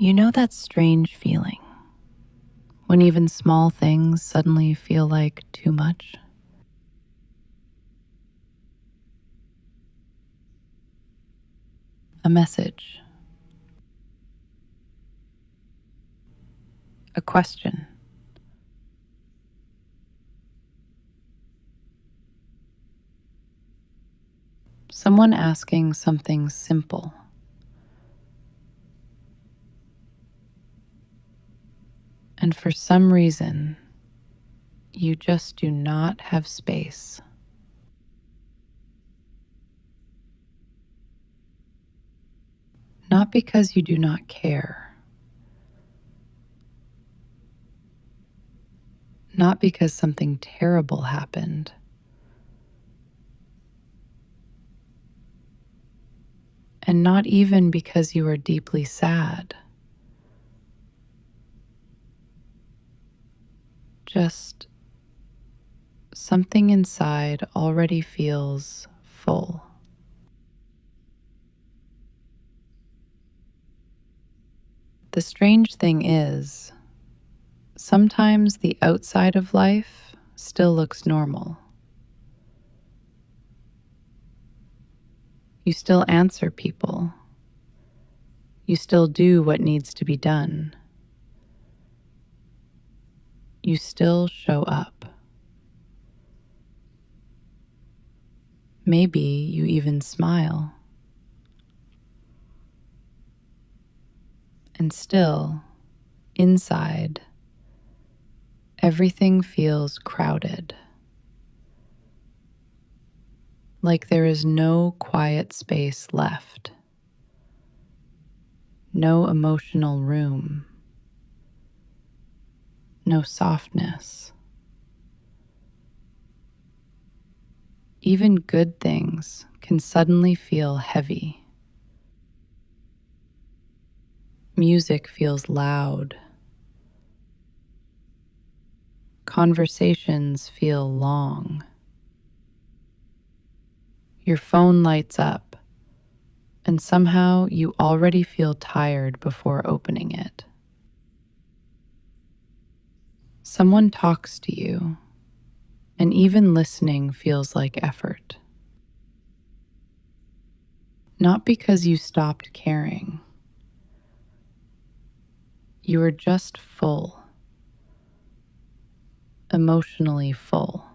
You know that strange feeling when even small things suddenly feel like too much? A message, a question, someone asking something simple. And for some reason, you just do not have space. Not because you do not care, not because something terrible happened, and not even because you are deeply sad. Just something inside already feels full. The strange thing is, sometimes the outside of life still looks normal. You still answer people. You still do what needs to be done. You still show up. Maybe you even smile. And still, inside, everything feels crowded. Like there is no quiet space left. No emotional room. No softness. Even good things can suddenly feel heavy. Music feels loud. Conversations feel long. Your phone lights up, and somehow you already feel tired before opening it. Someone talks to you, and even listening feels like effort. Not because you stopped caring. You are just full, emotionally full.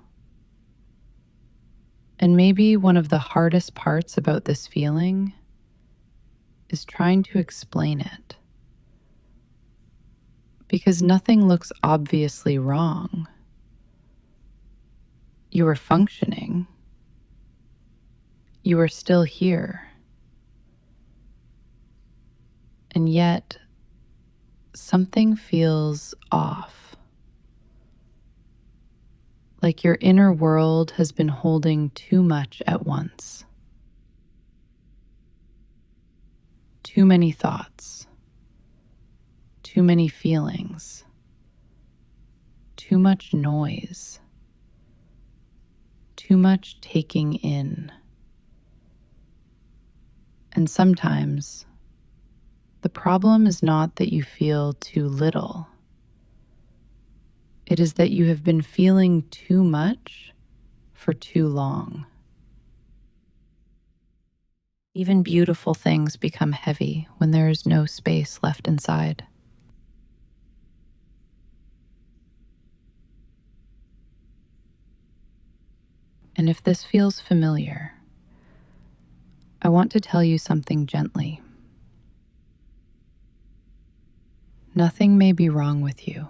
And maybe one of the hardest parts about this feeling is trying to explain it. Because nothing looks obviously wrong. You are functioning. You are still here. And yet, something feels off. Like your inner world has been holding too much at once. Too many thoughts. Too many feelings. Too much noise. Too much taking in. And sometimes, the problem is not that you feel too little. It is that you have been feeling too much for too long. Even beautiful things become heavy when there is no space left inside. And if this feels familiar, I want to tell you something gently. Nothing may be wrong with you.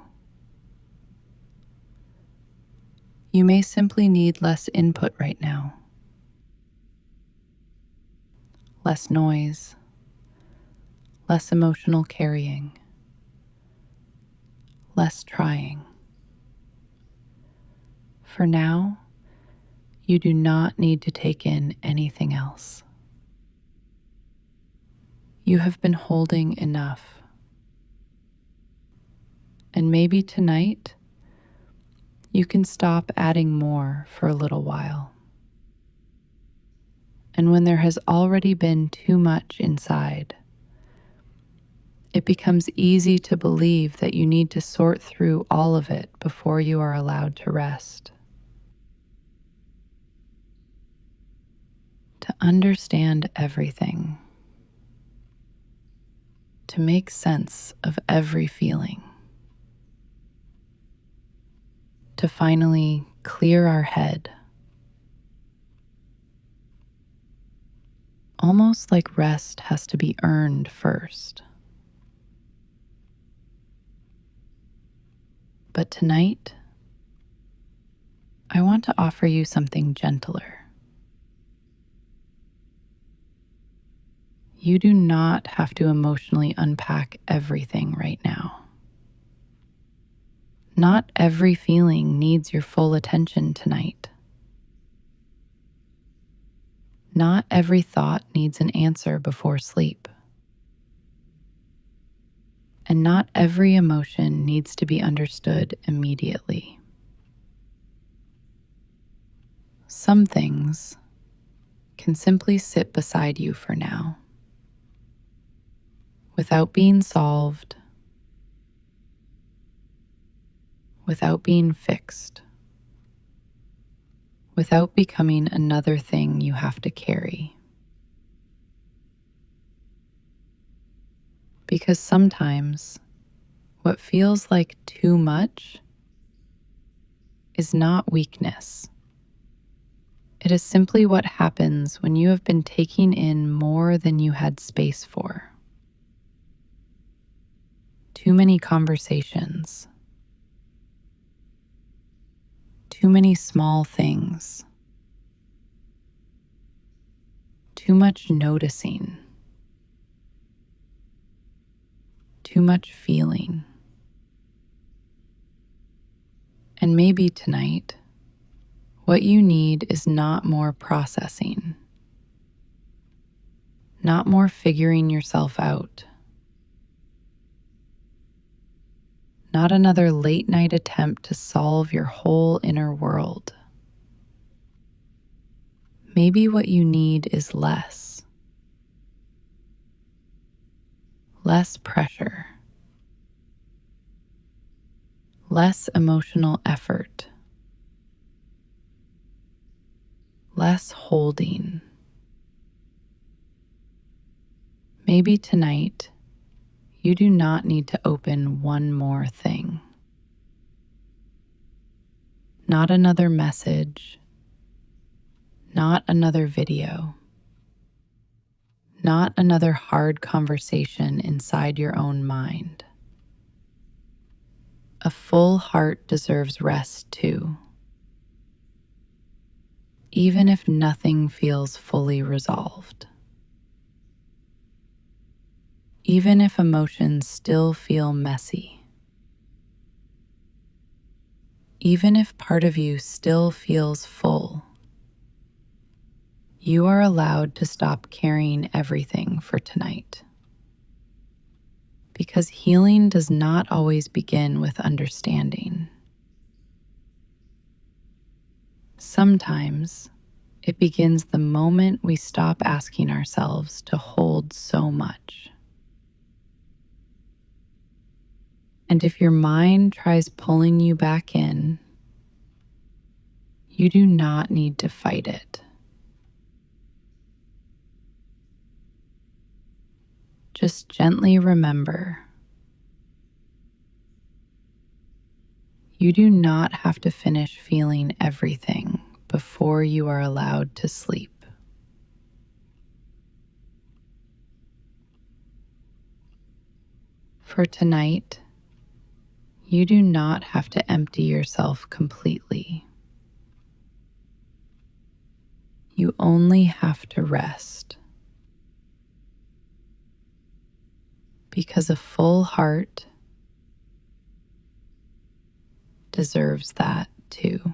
You may simply need less input right now. Less noise, less emotional carrying, less trying. For now, you do not need to take in anything else. You have been holding enough. And maybe tonight, you can stop adding more for a little while. And when there has already been too much inside, It becomes easy to believe that you need to sort through all of it before you are allowed to rest. To understand everything, to make sense of every feeling, to finally clear our head, almost like rest has to be earned first. But tonight, I want to offer you something gentler. You do not have to emotionally unpack everything right now. Not every feeling needs your full attention tonight. Not every thought needs an answer before sleep. And not every emotion needs to be understood immediately. Some things can simply sit beside you for now, without being solved, without being fixed, without becoming another thing you have to carry. Because sometimes what feels like too much is not weakness. It is simply what happens when you have been taking in more than you had space for. Too many conversations, too many small things, too much noticing, too much feeling. And maybe tonight, what you need is not more processing, not more figuring yourself out, not another late night attempt to solve your whole inner world. Maybe what you need is less pressure, less emotional effort, less holding. Maybe tonight, you do not need to open one more thing. Not another message, not another video, not another hard conversation inside your own mind. A full heart deserves rest too, even if nothing feels fully resolved. Even if emotions still feel messy. Even if part of you still feels full. You are allowed to stop carrying everything for tonight. Because healing does not always begin with understanding. Sometimes it begins the moment we stop asking ourselves to hold so much. And if your mind tries pulling you back in, you do not need to fight it. Just gently remember, you do not have to finish feeling everything before you are allowed to sleep. For tonight, you do not have to empty yourself completely. You only have to rest. Because a full heart deserves that too.